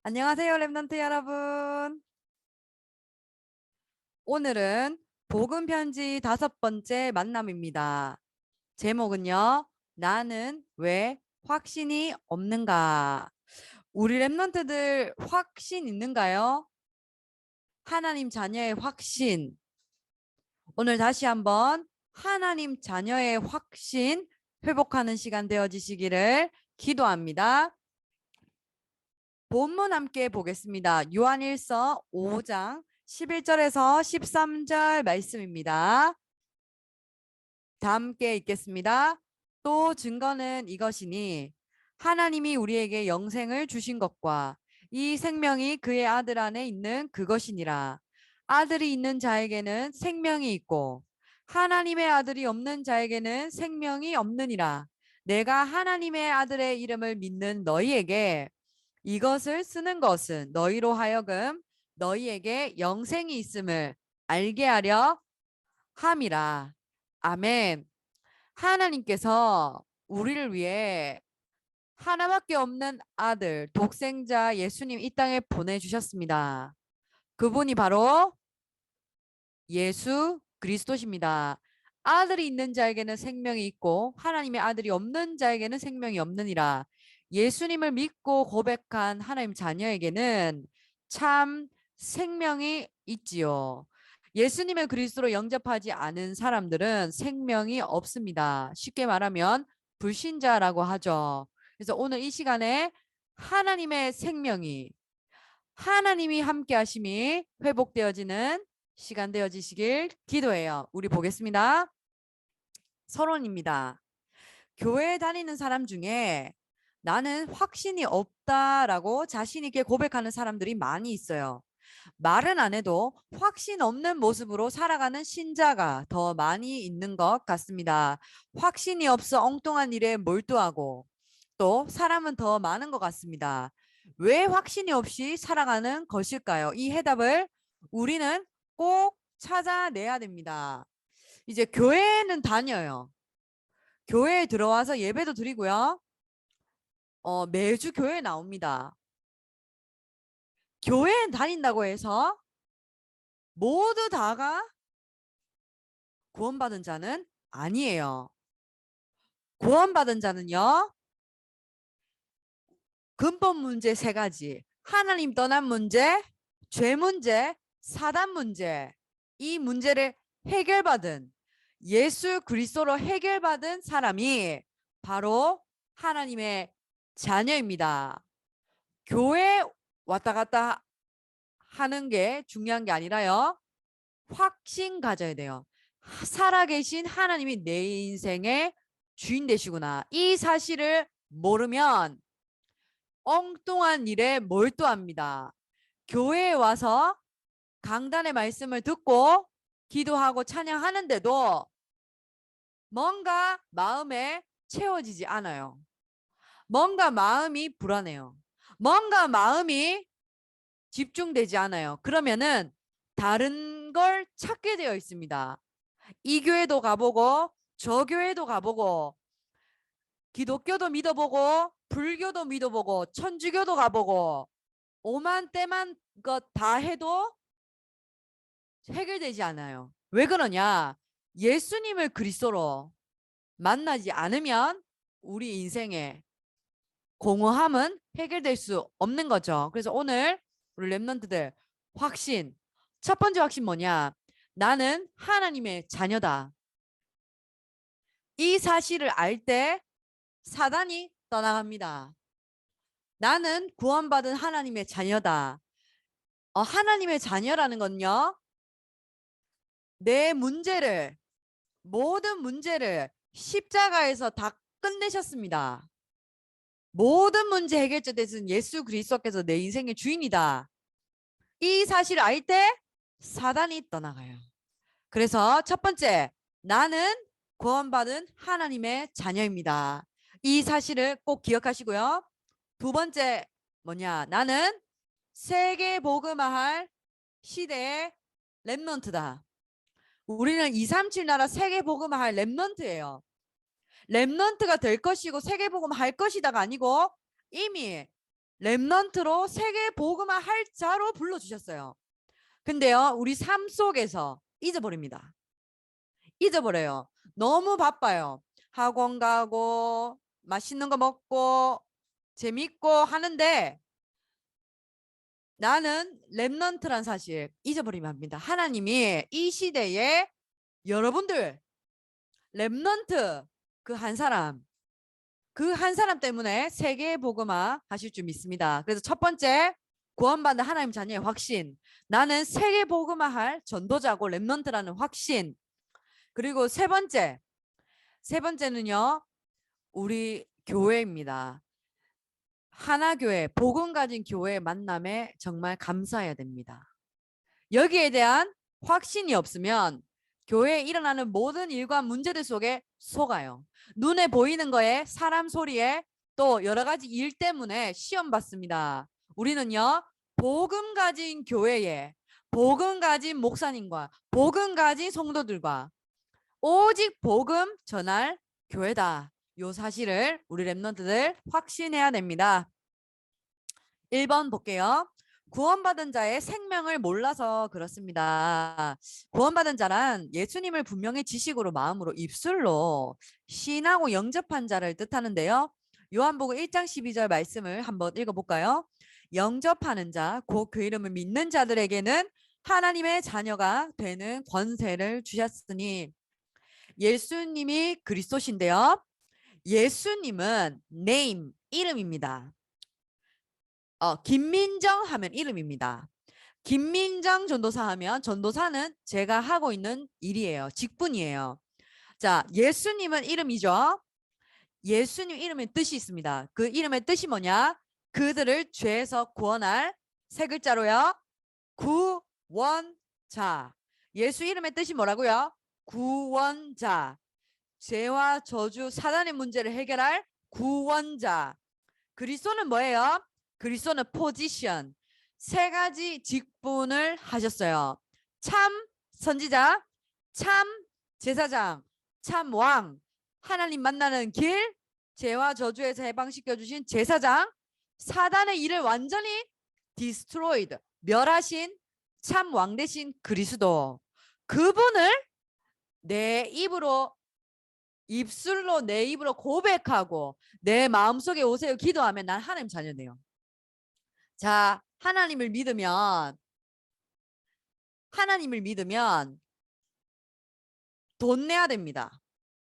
안녕하세요, 랩런트 여러분. 오늘은 복음 편지 5번째 만남입니다. 제목은요, 나는 왜 확신이 없는가? 우리 랩런트들 확신 있는가요? 하나님 자녀의 확신. 오늘 다시 한번 하나님 자녀의 확신 회복하는 시간 되어지시기를 기도합니다. 본문 함께 보겠습니다. 요한일서 5장 11절에서 13절 말씀입니다. 다 함께 읽겠습니다. 또 증거는 이것이니 하나님이 우리에게 영생을 주신 것과 이 생명이 그의 아들 안에 있는 그것이니라. 아들이 있는 자에게는 생명이 있고 하나님의 아들이 없는 자에게는 생명이 없느니라. 내가 하나님의 아들의 이름을 믿는 너희에게 이것을 쓰는 것은 너희로 하여금 너희에게 영생이 있음을 알게 하려 함이라. 아멘. 하나님께서 우리를 위해 하나밖에 없는 아들, 독생자 예수님 이 땅에 보내주셨습니다. 그분이 바로 예수 그리스도십니다. 아들이 있는 자에게는 생명이 있고 하나님의 아들이 없는 자에게는 생명이 없느니라. 예수님을 믿고 고백한 하나님 자녀에게는 참 생명이 있지요. 예수님을 그리스도로 영접하지 않은 사람들은 생명이 없습니다. 쉽게 말하면 불신자라고 하죠. 그래서 오늘 이 시간에 하나님의 생명이 하나님이 함께 하심이 회복되어지는 시간 되어지시길 기도해요. 우리 보겠습니다. 서론입니다. 교회에 다니는 사람 중에 나는 확신이 없다라고 자신 있게 고백하는 사람들이 많이 있어요. 말은 안 해도 확신 없는 모습으로 살아가는 신자가 더 많이 있는 것 같습니다. 확신이 없어 엉뚱한 일에 몰두하고 또 사람은 더 많은 것 같습니다. 왜 확신이 없이 살아가는 것일까요? 이 해답을 우리는 꼭 찾아내야 됩니다. 이제 교회는 다녀요. 교회에 들어와서 예배도 드리고요. 매주 교회에 나옵니다. 교회에 다닌다고 해서 모두 다가 구원받은 자는 아니에요. 구원받은 자는요. 근본 문제 3가지. 하나님 떠난 문제, 죄 문제, 사단 문제. 이 문제를 해결받은 예수 그리스도로 해결받은 사람이 바로 하나님의 자녀입니다. 교회 왔다 갔다 하는 게 중요한 게 아니라요. 확신 가져야 돼요. 살아계신 하나님이 내 인생의 주인 되시구나. 이 사실을 모르면 엉뚱한 일에 몰두합니다. 교회에 와서 강단의 말씀을 듣고 기도하고 찬양하는데도 뭔가 마음에 채워지지 않아요. 뭔가 마음이 불안해요. 뭔가 마음이 집중되지 않아요. 그러면은 다른 걸 찾게 되어 있습니다. 이 교회도 가보고 저 교회도 가보고 기독교도 믿어보고 불교도 믿어보고 천주교도 가보고 오만 때만 것 다 해도 해결되지 않아요. 왜 그러냐? 예수님을 그리스도로 만나지 않으면 우리 인생의 공허함은 해결될 수 없는 거죠. 그래서 오늘 우리 랩런트들 확신. 첫 번째 확신 뭐냐? 나는 하나님의 자녀다. 이 사실을 알 때 사단이 떠나갑니다. 나는 구원받은 하나님의 자녀다. 하나님의 자녀라는 건요. 내 문제를 모든 문제를 십자가에서 다 끝내셨습니다. 모든 문제 해결자 되신 예수 그리스도께서 내 인생의 주인이다. 이 사실을 알 때 사단이 떠나가요. 그래서 첫 번째, 나는 구원받은 하나님의 자녀입니다. 이 사실을 꼭 기억하시고요. 두 번째 뭐냐? 나는 세계 복음화할 시대의 랩런트다. 우리는 237 나라 세계 복음화할 랩런트예요. 랩런트가 될 것이고 세계 복음할 것이다가 아니고 이미 렘넌트로 세계 복음화 할 자로 불러주셨어요. 근데요, 우리 삶 속에서 잊어버립니다. 잊어버려요. 너무 바빠요. 학원 가고 맛있는 거 먹고 재밌고 하는데 나는 렘넌트란 사실 잊어버리면 합니다. 하나님이 이 시대에 여러분들 렘넌트 그 한 사람 그 한 사람 때문에 세계 복음화 하실 줄 믿습니다. 그래서 첫 번째 구원받는 하나님 자녀의 확신. 나는 세계 복음화 할 전도자고 렘넌트라는 확신. 그리고 세 번째는요. 우리 교회입니다. 하나교회, 복음 가진 교회의 만남에 정말 감사해야 됩니다. 여기에 대한 확신이 없으면 교회에 일어나는 모든 일과 문제들 속에 속아요. 눈에 보이는 거에 사람 소리에 또 여러 가지 일 때문에 시험 받습니다. 우리는요. 복음 가진 교회에 복음 가진 목사님과 복음 가진 성도들과 오직 복음 전할 교회다. 요 사실을 우리 랩런트들 확신해야 됩니다. 1번 볼게요. 구원받은 자의 생명을 몰라서 그렇습니다. 구원받은 자란 예수님을 분명히 지식으로 마음으로 입술로 신하고 영접한 자를 뜻하는데요. 요한복음 1장 12절 말씀을 한번 읽어볼까요? 영접하는 자, 곧 그 이름을 믿는 자들에게는 하나님의 자녀가 되는 권세를 주셨으니 예수님이 그리스도신데요. 예수님은 name, 이름입니다. 김민정 하면 이름입니다. 김민정 전도사 하면 전도사는 제가 하고 있는 일이에요. 직분이에요. 자, 예수님은 이름이죠. 예수님 이름의 뜻이 있습니다. 그 이름의 뜻이 뭐냐? 그들을 죄에서 구원할 세 글자로요. 구원자. 예수 이름의 뜻이 뭐라고요? 구원자. 죄와 저주, 사단의 문제를 해결할 구원자. 그리스도는 뭐예요? 그리스도는 포지션. 세 가지 직분을 하셨어요. 참 선지자, 참 제사장, 참 왕. 하나님 만나는 길, 죄와 저주에서 해방시켜 주신 제사장, 사단의 일을 완전히 destroyed, 멸하신 참 왕 대신 그리스도. 그분을 내 입술로 내 입으로 고백하고 내 마음속에 오세요 기도하면 난 하나님 자녀네요. 자, 하나님을 믿으면 돈 내야 됩니다.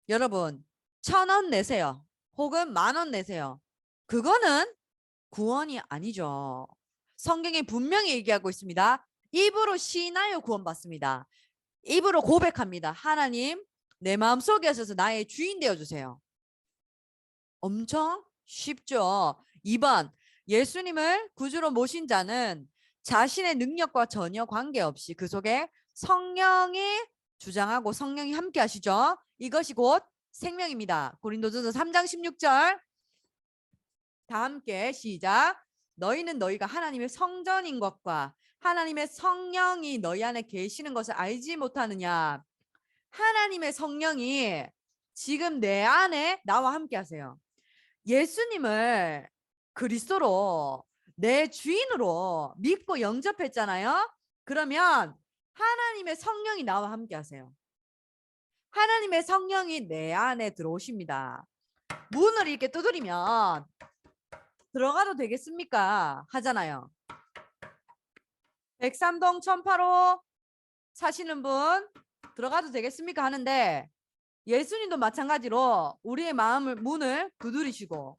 여러분 1,000원 내세요. 혹은 10,000원 내세요. 그거는 구원이 아니죠. 성경에 분명히 얘기하고 있습니다. 입으로 시인하여 구원받습니다. 입으로 고백합니다. 하나님 내 마음속에 오셔서 나의 주인 되어주세요. 엄청 쉽죠. 2번 예수님을 구주로 모신 자는 자신의 능력과 전혀 관계없이 그 속에 성령이 주장하고 성령이 함께 하시죠. 이것이 곧 생명입니다. 고린도전서 3장 16절 다 함께 시작. 너희는 너희가 하나님의 성전인 것과 하나님의 성령이 너희 안에 계시는 것을 알지 못하느냐. 하나님의 성령이 지금 내 안에 나와 함께 하세요. 예수님을 그리스도로 내 주인으로 믿고 영접했잖아요. 그러면 하나님의 성령이 나와 함께 하세요. 하나님의 성령이 내 안에 들어오십니다. 문을 이렇게 두드리면 들어가도 되겠습니까? 하잖아요. 103동 1008호 사시는 분 들어가도 되겠습니까? 하는데 예수님도 마찬가지로 우리의 마음을 문을 두드리시고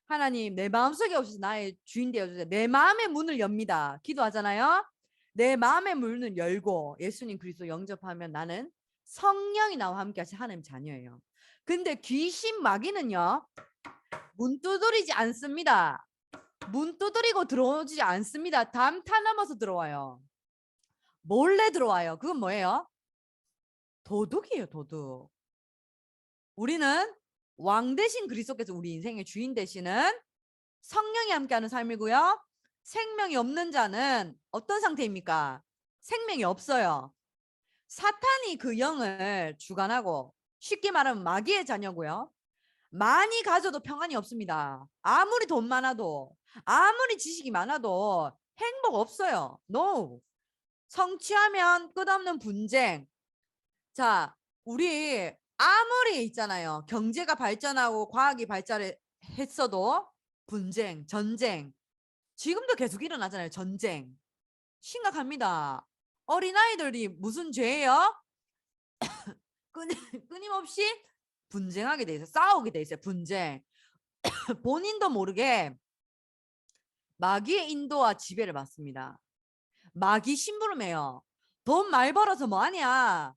하나님 내 마음속에 오셔서 나의 주인 되어주세요. 내 마음의 문을 엽니다. 기도하잖아요. 내 마음의 문을 열고 예수님 그리스도 영접하면 나는 성령이 나와 함께 하신 하나님 자녀예요. 근데 귀신 마귀는요. 문 두드리지 않습니다. 문 두드리고 들어오지 않습니다. 담타 넘어서 들어와요. 몰래 들어와요. 그건 뭐예요? 도둑이에요. 도둑. 우리는 왕 대신 그리스도께서 우리 인생의 주인 되시는 성령이 함께하는 삶이고요. 생명이 없는 자는 어떤 상태입니까? 생명이 없어요. 사탄이 그 영을 주관하고 쉽게 말하면 마귀의 자녀고요. 많이 가져도 평안이 없습니다. 아무리 돈 많아도 아무리 지식이 많아도 행복 없어요. No. 성취하면 끝없는 분쟁. 자, 우리 아무리 있잖아요. 경제가 발전하고 과학이 발전했어도 분쟁, 전쟁. 지금도 계속 일어나잖아요. 전쟁. 심각합니다. 어린아이들이 무슨 죄예요? 끊임없이 분쟁하게 돼 있어요. 싸우게 돼 있어요. 분쟁. 본인도 모르게 마귀의 인도와 지배를 받습니다. 마귀 심부름해요. 돈 많이 벌어서 뭐하냐?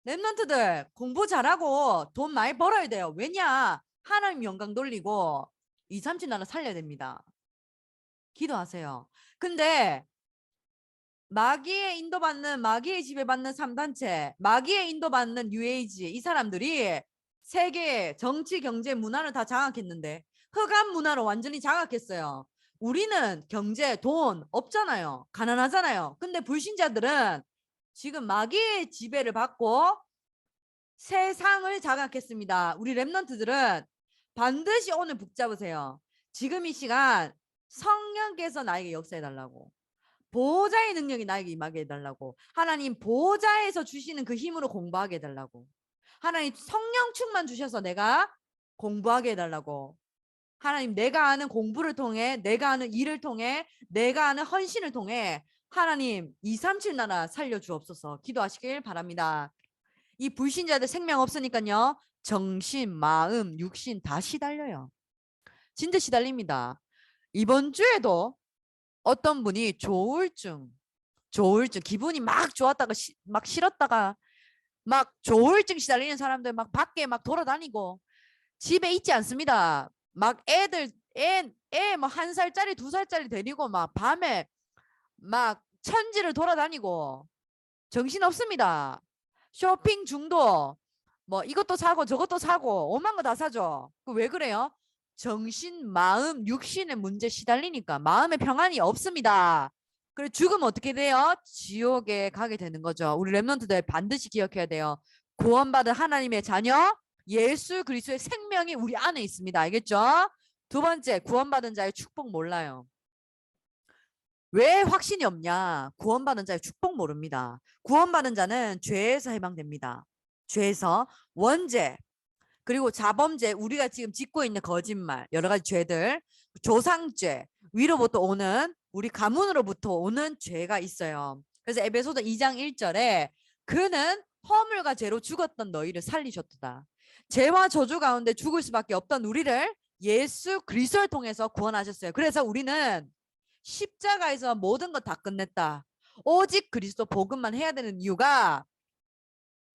랩런트들 공부 잘하고 돈 많이 벌어야 돼요. 왜냐? 하나님 영광 돌리고 2, 3칠 나라 살려야 됩니다. 기도하세요. 근데 마귀의 인도받는, 마귀의 지배받는 3단체, 마귀의 인도받는 뉴에이지, 이 사람들이 세계 정치, 경제, 문화를 다 장악했는데 흑암 문화로 완전히 장악했어요. 우리는 경제, 돈 없잖아요. 가난하잖아요. 근데 불신자들은 지금 마귀의 지배를 받고 세상을 장악했습니다. 우리 랩런트들은 반드시 오늘 붙잡으세요. 지금 이 시간 성령께서 나에게 역사해달라고. 보호자의 능력이 나에게 임하게 해달라고. 하나님 보호자에서 주시는 그 힘으로 공부하게 해달라고. 하나님 성령 충만 주셔서 내가 공부하게 해달라고. 하나님 내가 아는 공부를 통해, 내가 아는 일을 통해, 내가 아는 헌신을 통해 하나님 237 나라 살려주옵소서. 기도하시길 바랍니다. 이 불신자들 생명 없으니까요. 정신, 마음, 육신 다 시달려요. 진짜 시달립니다. 이번 주에도 어떤 분이 조울증 기분이 막 좋았다가 막 싫었다가 막 조울증 시달리는 사람들 막 밖에 막 돌아다니고 집에 있지 않습니다. 막 애 뭐 1살짜리 2살짜리 데리고 막 밤에 막 천지를 돌아다니고 정신 없습니다. 쇼핑 중독 뭐 이것도 사고 저것도 사고 오만 거 다 사죠. 왜 그래요? 정신, 마음, 육신의 문제 시달리니까 마음의 평안이 없습니다. 그래 죽으면 어떻게 돼요? 지옥에 가게 되는 거죠. 우리 랩런트들 반드시 기억해야 돼요. 구원받은 하나님의 자녀 예수 그리스도의 생명이 우리 안에 있습니다. 알겠죠? 두 번째, 구원받은 자의 축복 몰라요. 왜 확신이 없냐? 구원받은 자의 축복 모릅니다. 구원받은 자는 죄에서 해방됩니다. 죄에서 원죄, 그리고 자범죄, 우리가 지금 짓고 있는 거짓말, 여러 가지 죄들, 조상죄, 위로부터 오는, 우리 가문으로부터 오는 죄가 있어요. 그래서 에베소서 2장 1절에 그는 허물과 죄로 죽었던 너희를 살리셨도다. 죄와 저주 가운데 죽을 수밖에 없던 우리를 예수 그리스도를 통해서 구원하셨어요. 그래서 우리는 십자가에서 모든 것 다 끝냈다. 오직 그리스도 복음만 해야 되는 이유가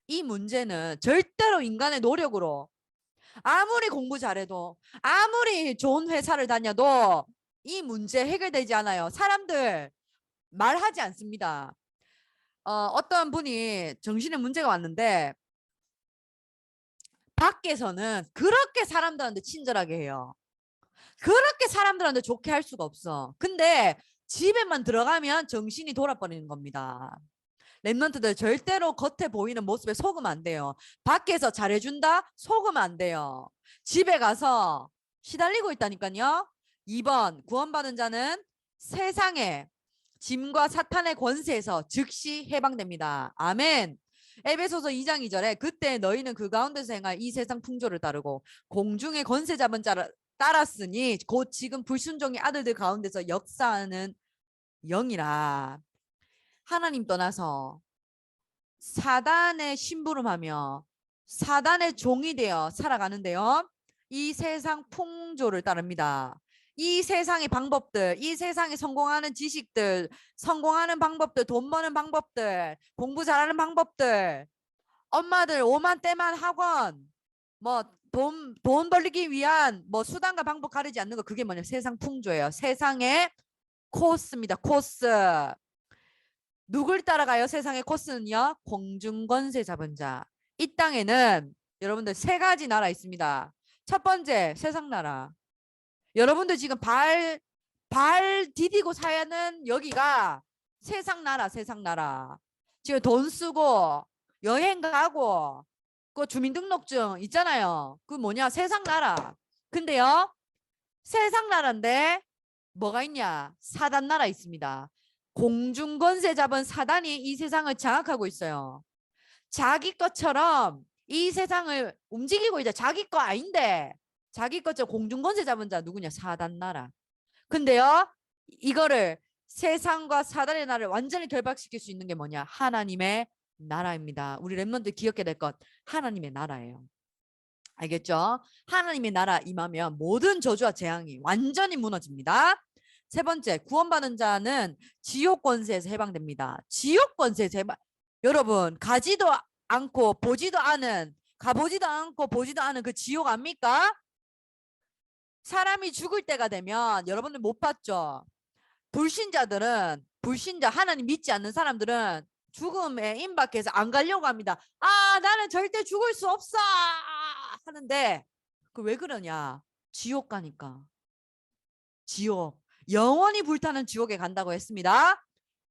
이 문제는 절대로 인간의 노력으로 아무리 공부 잘해도 아무리 좋은 회사를 다녀도 이 문제 해결되지 않아요. 사람들 말하지 않습니다. 어떤 분이 정신에 문제가 왔는데 밖에서는 그렇게 사람들한테 친절하게 해요. 그렇게 사람들한테 좋게 할 수가 없어. 근데 집에만 들어가면 정신이 돌아버리는 겁니다. 랩런트들 절대로 겉에 보이는 모습에 속으면 안 돼요. 밖에서 잘해준다? 속으면 안 돼요. 집에 가서 시달리고 있다니까요. 2번 구원받은 자는 세상의 짐과 사탄의 권세에서 즉시 해방됩니다. 아멘. 에베소서 2장 2절에 그때 너희는 그 가운데서 행할 이 세상 풍조를 따르고 공중의 권세 잡은 자를 따랐으니 곧 지금 불순종의 아들들 가운데서 역사하는 영이라. 하나님 떠나서 사단의 심부름하며 사단의 종이 되어 살아가는데요. 이 세상 풍조를 따릅니다. 이 세상의 방법들, 이 세상에 성공하는 지식들, 성공하는 방법들, 돈 버는 방법들, 공부 잘하는 방법들, 엄마들 오만 때만 학원, 뭐 돈 벌기 위한 뭐 수단과 방법 가리지 않는 거 그게 뭐냐 세상 풍조예요. 세상의 코스입니다. 코스. 누굴 따라가요? 세상의 코스는요. 공중권세 잡은 자. 이 땅에는 여러분들 세 가지 나라 있습니다. 첫 번째 세상 나라. 여러분들 지금 발 디디고 사는 여기가 세상 나라, 세상 나라. 지금 돈 쓰고 여행 가고 그 주민등록증 있잖아요. 그 뭐냐 세상 나라. 근데요 세상 나라인데 뭐가 있냐? 사단 나라 있습니다. 공중 권세 잡은 사단이 이 세상을 장악하고 있어요. 자기 것처럼 이 세상을 움직이고 있다. 자기 거 아닌데 자기 것처럼 공중 권세 잡은 자 누구냐? 사단 나라. 근데요, 이거를 세상과 사단의 나라를 완전히 결박시킬 수 있는 게 뭐냐? 하나님의 나라입니다. 우리 랩런트 기억해야 될 것, 하나님의 나라예요. 알겠죠? 하나님의 나라 임하면 모든 저주와 재앙이 완전히 무너집니다. 세 번째, 구원받은 자는 지옥 권세에서 해방됩니다. 지옥 권세에서 해방. 여러분, 가지도 않고 보지도 않은, 가보지도 않고 보지도 않은 그 지옥 압니까? 사람이 죽을 때가 되면 여러분들 못 봤죠? 불신자들은, 불신자, 하나님 믿지 않는 사람들은 죽음에 임박해서 안 가려고 합니다. 아, 나는 절대 죽을 수 없어 하는데 그 왜 그러냐? 지옥 가니까. 지옥, 영원히 불타는 지옥에 간다고 했습니다.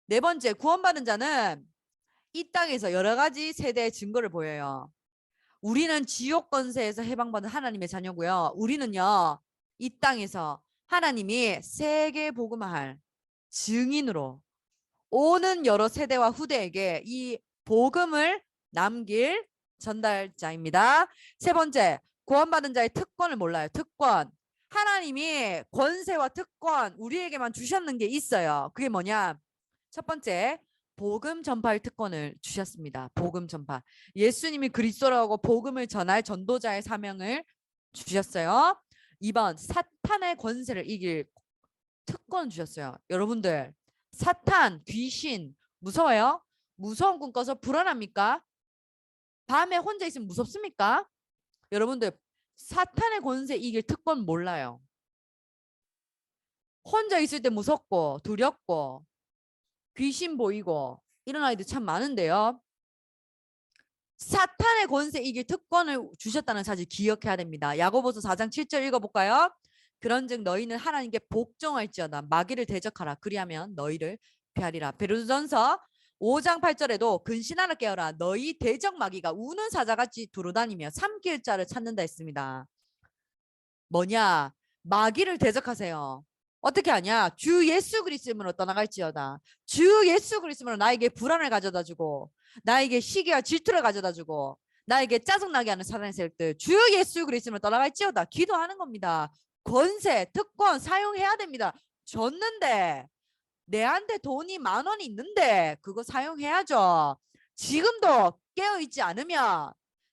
네 번째, 구원받은 자는 이 땅에서 여러 가지 세대의 증거를 보여요. 우리는 지옥 권세에서 해방받은 하나님의 자녀고요. 우리는요, 이 땅에서 하나님이 세계 복음화할 증인으로 오는 여러 세대와 후대에게 이 복음을 남길 전달자입니다. 세 번째, 구원받은 자의 특권을 몰라요. 특권. 하나님이 권세와 특권 우리에게만 주셨는 게 있어요. 그게 뭐냐? 첫 번째, 복음 전파의 특권을 주셨습니다. 복음 전파. 예수님이 그리스도라고 복음을 전할 전도자의 사명을 주셨어요. 2번, 사탄의 권세를 이길 특권 주셨어요. 여러분들, 사탄, 귀신 무서워요? 무서운 꿈 꿔서 불안합니까? 밤에 혼자 있으면 무섭습니까? 여러분들, 사탄의 권세 이길 특권 몰라요. 혼자 있을 때 무섭고 두렵고 귀신 보이고 이런 아이들 참 많은데요. 사탄의 권세 이길 특권을 주셨다는 사실 기억해야 됩니다. 야고보서 4장 7절 읽어볼까요? 그런즉 너희는 하나님께 복종할지어다 마귀를 대적하라 그리하면 너희를 피하리라. 베드로전서 5장 8절에도 근신하라 깨어라 너희 대적 마귀가 우는 사자같이 두루다니며 삼킬 자를 찾는다 했습니다. 뭐냐? 마귀를 대적하세요. 어떻게 하냐? 주 예수 그리스도로 떠나갈지어다. 주 예수 그리스도로 나에게 불안을 가져다주고 나에게 시기와 질투를 가져다주고 나에게 짜증나게 하는 사단의 세력들 주 예수 그리스도로 떠나갈지어다. 기도하는 겁니다. 권세, 특권 사용해야 됩니다. 줬는데 내한테 돈이 10,000원이 있는데 그거 사용해야죠. 지금도 깨어있지 않으면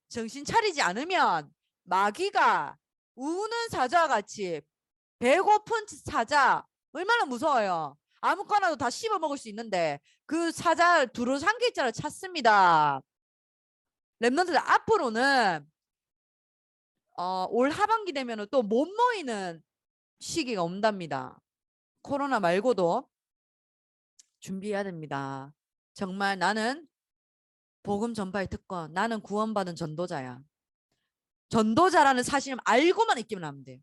정신 차리지 않으면 마귀가 우는 사자와 같이 배고픈 사자 얼마나 무서워요. 아무거나도 다 씹어 먹을 수 있는데 그 사자 두루 삼킬 자를 찾습니다. 랩런트들 앞으로는 올 하반기 되면 또 못 모이는 시기가 온답니다. 코로나 말고도 준비해야 됩니다. 정말 나는 복음 전파의 특권, 나는 구원받은 전도자야. 전도자라는 사실을 알고만 있기만 하면 돼요.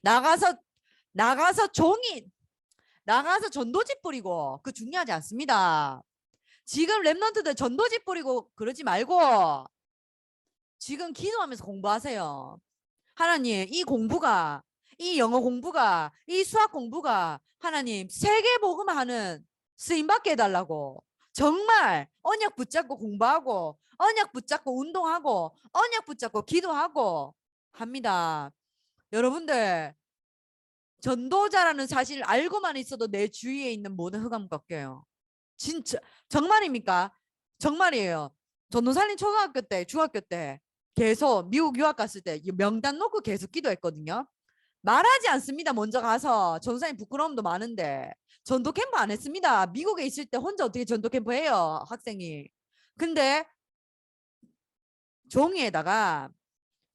나가서 종인, 나가서 전도지 뿌리고 그 중요하지 않습니다. 지금 랩런트들 전도지 뿌리고 그러지 말고 지금 기도하면서 공부하세요. 하나님, 이 공부가, 이 영어 공부가, 이 수학 공부가 하나님 세계 복음하는 쓰임받게 해달라고. 정말 언약 붙잡고 공부하고 언약 붙잡고 운동하고 언약 붙잡고 기도하고 합니다. 여러분들 전도자라는 사실을 알고만 있어도 내 주위에 있는 모든 흑암 꺾여요. 진짜 정말입니까? 정말이에요. 전도사님 초등학교 때 중학교 때 계속 미국 유학 갔을 때 명단 놓고 계속 기도했거든요. 말하지 않습니다. 먼저 가서 전도사님 부끄러움도 많은데 전도 캠프 안 했습니다. 미국에 있을 때 혼자 어떻게 전도 캠프 해요 학생이. 근데 종이에다가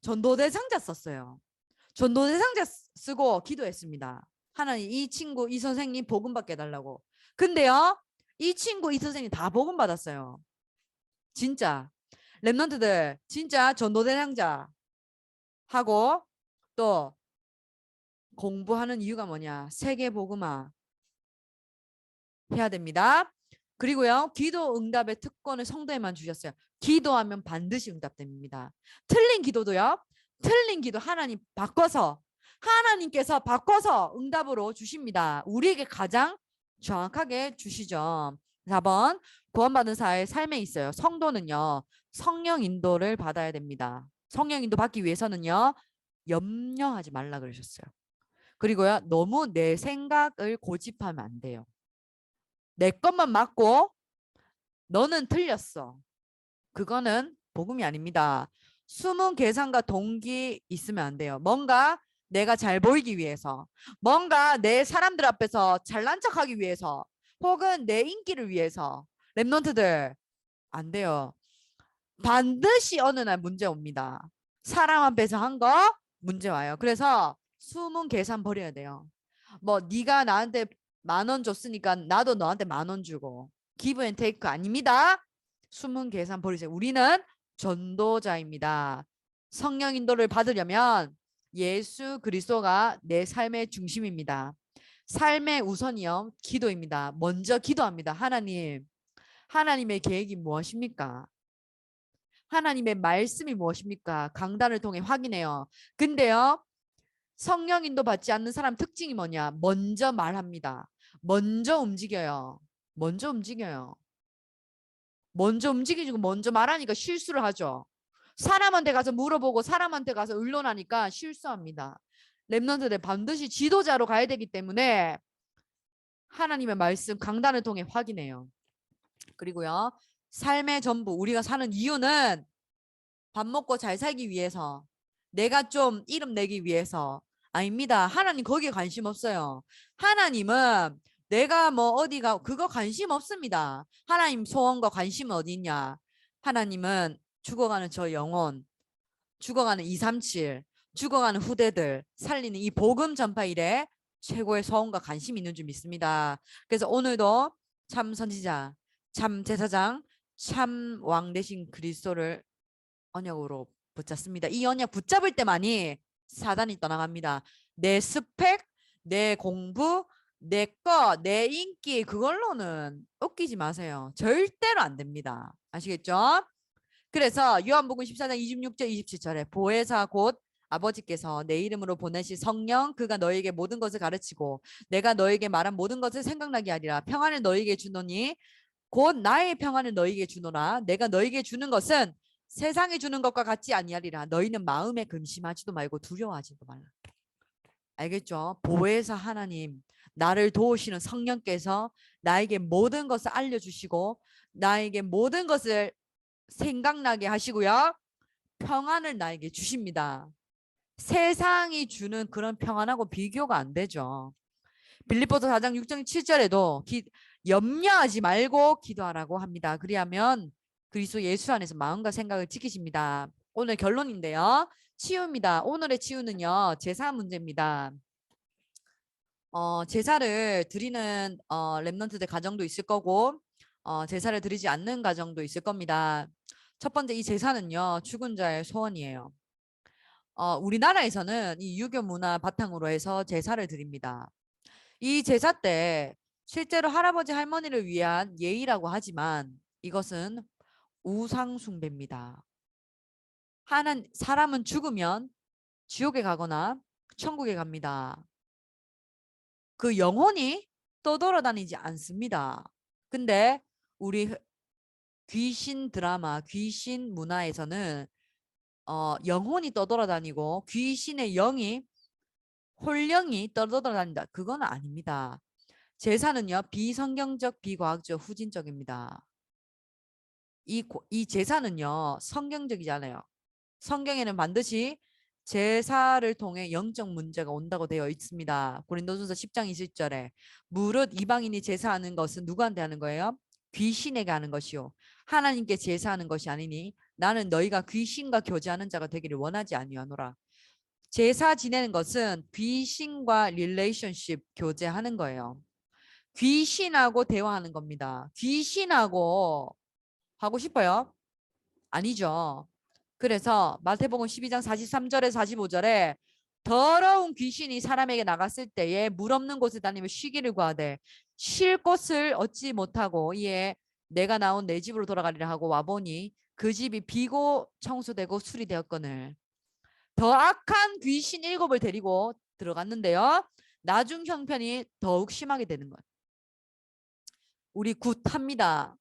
전도대상자 썼어요. 전도대상자 쓰고 기도했습니다. 하나님 이 친구 이 선생님 복음 받게 해달라고. 근데요 이 친구 이 선생님 다 복음 받았어요. 진짜 랩런트들 진짜 전도대상자 하고 또 공부하는 이유가 뭐냐? 세계 복음화 해야 됩니다. 그리고요 기도 응답의 특권을 성도에만 주셨어요. 기도하면 반드시 응답됩니다. 틀린 기도도요 틀린 기도 하나님 바꿔서 하나님께서 바꿔서 응답으로 주십니다. 우리에게 가장 정확하게 주시죠. 4번 구원받은 사의 삶에 있어요. 성도는요. 성령 인도를 받아야 됩니다. 성령 인도 받기 위해서는요. 염려하지 말라 그러셨어요. 그리고요. 너무 내 생각을 고집하면 안 돼요. 내 것만 맞고 너는 틀렸어. 그거는 복음이 아닙니다. 숨은 계산과 동기 있으면 안 돼요. 뭔가 내가 잘 보이기 위해서, 뭔가 내 사람들 앞에서 잘난 척하기 위해서, 혹은 내 인기를 위해서 랩런트들 안 돼요. 반드시 어느 날 문제 옵니다. 사람 앞에서 한 거 문제 와요. 그래서 숨은 계산 버려야 돼요. 뭐 네가 나한테 10,000원 줬으니까 나도 너한테 10,000원 주고 기브 앤 테이크 아닙니다. 숨은 계산 버리세요. 우리는 전도자입니다. 성령 인도를 받으려면 예수 그리스도가 내 삶의 중심입니다. 삶의 우선이요 기도입니다. 먼저 기도합니다. 하나님, 하나님의 계획이 무엇입니까? 하나님의 말씀이 무엇입니까? 강단을 통해 확인해요. 근데요, 성령 인도 받지 않는 사람 특징이 뭐냐? 먼저 말합니다. 먼저 움직여요. 먼저 움직여요. 먼저 움직이고 먼저 말하니까 실수를 하죠. 사람한테 가서 물어보고 사람한테 가서 의논하니까 실수합니다. 랩런트들 반드시 지도자로 가야 되기 때문에 하나님의 말씀 강단을 통해 확인해요. 그리고요. 삶의 전부 우리가 사는 이유는 밥 먹고 잘 살기 위해서 내가 좀 이름 내기 위해서 아닙니다. 하나님 거기에 관심 없어요. 하나님은 내가 뭐 어디가 그거 관심 없습니다. 하나님 소원과 관심은 어디 있냐? 하나님은 죽어가는 저 영혼, 죽어가는 237, 죽어가는 후대들 살리는 이 복음 전파 일에 최고의 소원과 관심이 있는 줄 믿습니다. 그래서 오늘도 참 선지자, 참 제사장, 참 왕 대신 그리스도를 언약으로 붙잡습니다. 이 언약 붙잡을 때만이 사단이 떠나갑니다. 내 스펙, 내 공부, 내 거, 내 인기 그걸로는 웃기지 마세요. 절대로 안 됩니다. 아시겠죠? 그래서 요한복음 14장 26절 27절에 보혜사 곧 아버지께서 내 이름으로 보내신 성령 그가 너에게 모든 것을 가르치고 내가 너에게 말한 모든 것을 생각나게 하리라. 평안을 너에게 주노니 곧 나의 평안을 너에게 주노라. 내가 너에게 주는 것은 세상이 주는 것과 같지 아니하리라. 너희는 마음에 근심하지도 말고 두려워하지도 말라. 알겠죠? 보혜사 하나님, 나를 도우시는 성령께서 나에게 모든 것을 알려주시고 나에게 모든 것을 생각나게 하시고요. 평안을 나에게 주십니다. 세상이 주는 그런 평안하고 비교가 안 되죠. 빌립보서 4장 6절 7절에도 염려하지 말고 기도하라고 합니다. 그리하면 그리스도 예수 안에서 마음과 생각을 지키십니다. 오늘 결론인데요. 치유입니다. 오늘의 치유는요. 제사 문제입니다. 제사를 드리는 랩런트들 가정도 있을 거고 제사를 드리지 않는 가정도 있을 겁니다. 첫 번째 이 제사는요. 죽은 자의 소원이에요. 우리나라에서는 이 유교 문화 바탕으로 해서 제사를 드립니다. 이 제사 때 실제로 할아버지 할머니를 위한 예의라고 하지만 이것은 우상 숭배입니다. 사람은 죽으면 지옥에 가거나 천국에 갑니다. 그 영혼이 떠돌아다니지 않습니다. 근데 우리 귀신 드라마, 귀신 문화에서는 영혼이 떠돌아다니고 귀신의 영이 홀령이 떠돌아다닌다. 그건 아닙니다. 제사는요. 비성경적, 비과학적, 후진적입니다. 이 제사는요. 성경적이잖아요. 성경에는 반드시 제사를 통해 영적 문제가 온다고 되어 있습니다. 고린도전서 10장 20절에 무릇 이방인이 제사하는 것은 누구한테 하는 거예요? 귀신에게 하는 것이요 하나님께 제사하는 것이 아니니 나는 너희가 귀신과 교제하는 자가 되기를 원하지 아니하노라. 제사 지내는 것은 귀신과 릴레이션십 교제하는 거예요. 귀신하고 대화하는 겁니다. 귀신하고 하고 싶어요? 아니죠. 그래서 마태복음 12장 43절에서 45절에 더러운 귀신이 사람에게 나갔을 때에 물 없는 곳에 다니며 쉬기를 구하되 쉴 곳을 얻지 못하고 이에 내가 나온 내 집으로 돌아가리라 하고 와보니 그 집이 비고 청소되고 수리되었거늘 더 악한 귀신 7을 데리고 들어갔는데요. 나중 형편이 더욱 심하게 되는 거예요. 우리 굿합니다.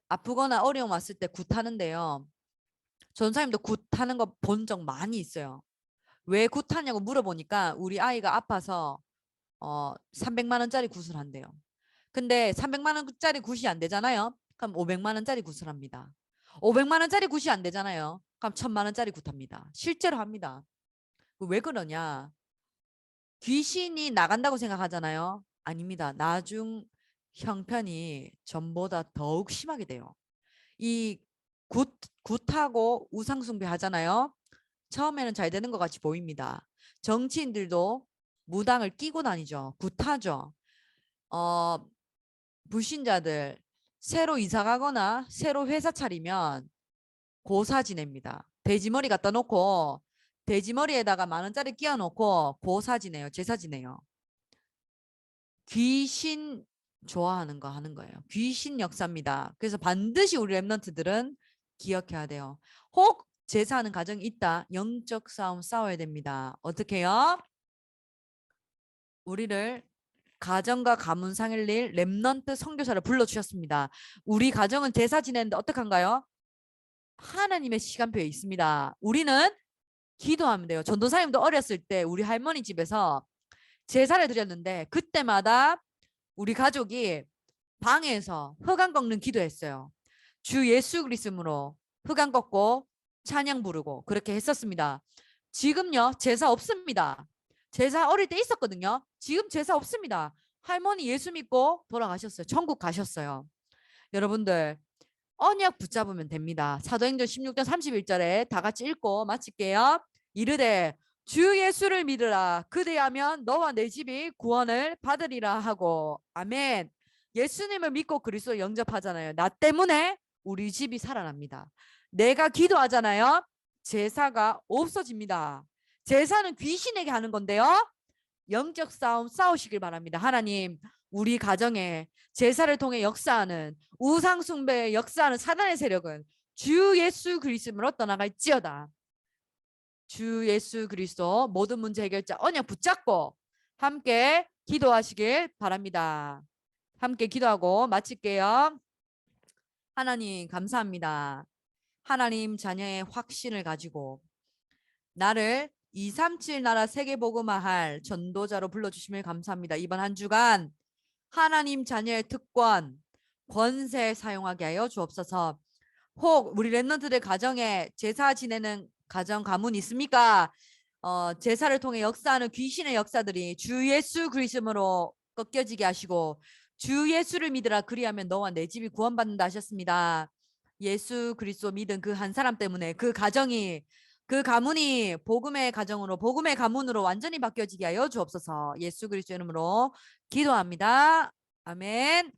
아프거나 어려움 왔을 때 굿하는데요. 전사님도 굿하는 거 본 적 많이 있어요. 왜 굿하냐고 물어보니까 우리 아이가 아파서 300만 원짜리 굿을 한대요. 근데 300만 원짜리 굿이 안 되잖아요. 그럼 500만 원짜리 굿을 합니다. 500만 원짜리 굿이 안 되잖아요. 그럼 1000만 원짜리 굿합니다. 실제로 합니다. 왜 그러냐? 귀신이 나간다고 생각하잖아요. 아닙니다. 나중 형편이 전보다 더욱 심하게 돼요. 이 굿하고 우상숭배 하잖아요. 처음에는 잘 되는 것 같이 보입니다. 정치인들도 무당을 끼고 다니죠. 굿하죠. 불신자들 새로 이사 가거나 새로 회사 차리면 고사 지냅니다. 돼지머리 갖다 놓고 돼지머리에다가 10,000원짜리 끼워 놓고 고사 지내요. 제사 지내요. 귀신 좋아하는 거 하는 거예요. 귀신 역사입니다. 그래서 반드시 우리 랩런트들은 기억해야 돼요. 혹 제사하는 가정이 있다. 영적 싸움 싸워야 됩니다. 어떻게 해요? 우리를 가정과 가문 상일릴 랩넌트 선교사를 불러주셨습니다. 우리 가정은 제사 지내는데 어떡한가요? 하나님의 시간표에 있습니다. 우리는 기도하면 돼요. 전도사님도 어렸을 때 우리 할머니 집에서 제사를 드렸는데 그때마다 우리 가족이 방에서 흑안 꺾는 기도했어요. 주 예수 그리스도로 흑안 꺾고 찬양 부르고 그렇게 했었습니다. 지금요 제사 없습니다. 제사 어릴 때 있었거든요. 지금 제사 없습니다. 할머니 예수 믿고 돌아가셨어요. 천국 가셨어요. 여러분들 언약 붙잡으면 됩니다. 사도행전 16장 31절에 다 같이 읽고 마칠게요. 이르되 주 예수를 믿으라. 그대하면 너와 내 집이 구원을 받으리라 하고. 아멘. 예수님을 믿고 그리스도 영접하잖아요. 나 때문에 우리 집이 살아납니다. 내가 기도하잖아요. 제사가 없어집니다. 제사는 귀신에게 하는 건데요. 영적 싸움 싸우시길 바랍니다. 하나님, 우리 가정에 제사를 통해 역사하는 우상 숭배에 역사하는 사단의 세력은 주 예수 그리스도로 떠나갈지어다. 주 예수 그리스도 모든 문제 해결자 언약 붙잡고 함께 기도하시길 바랍니다. 함께 기도하고 마칠게요. 하나님 감사합니다. 하나님 자녀의 확신을 가지고 나를 237 나라 세계복음화할 전도자로 불러주심을 감사합니다. 이번 한 주간 하나님 자녀의 특권, 권세 사용하게 하여 주옵소서. 혹 우리 랩런트들 가정에 제사 지내는 가정 가문 있습니까? 제사를 통해 역사하는 귀신의 역사들이 주 예수 그리스도로 꺾여지게 하시고 주 예수를 믿으라 그리하면 너와 내 집이 구원받는다 하셨습니다. 예수 그리스도 믿은 그 한 사람 때문에 그 가정이 그 가문이 복음의 가정으로 복음의 가문으로 완전히 바뀌어지게 하여 주옵소서. 예수 그리스도 이름으로 기도합니다. 아멘.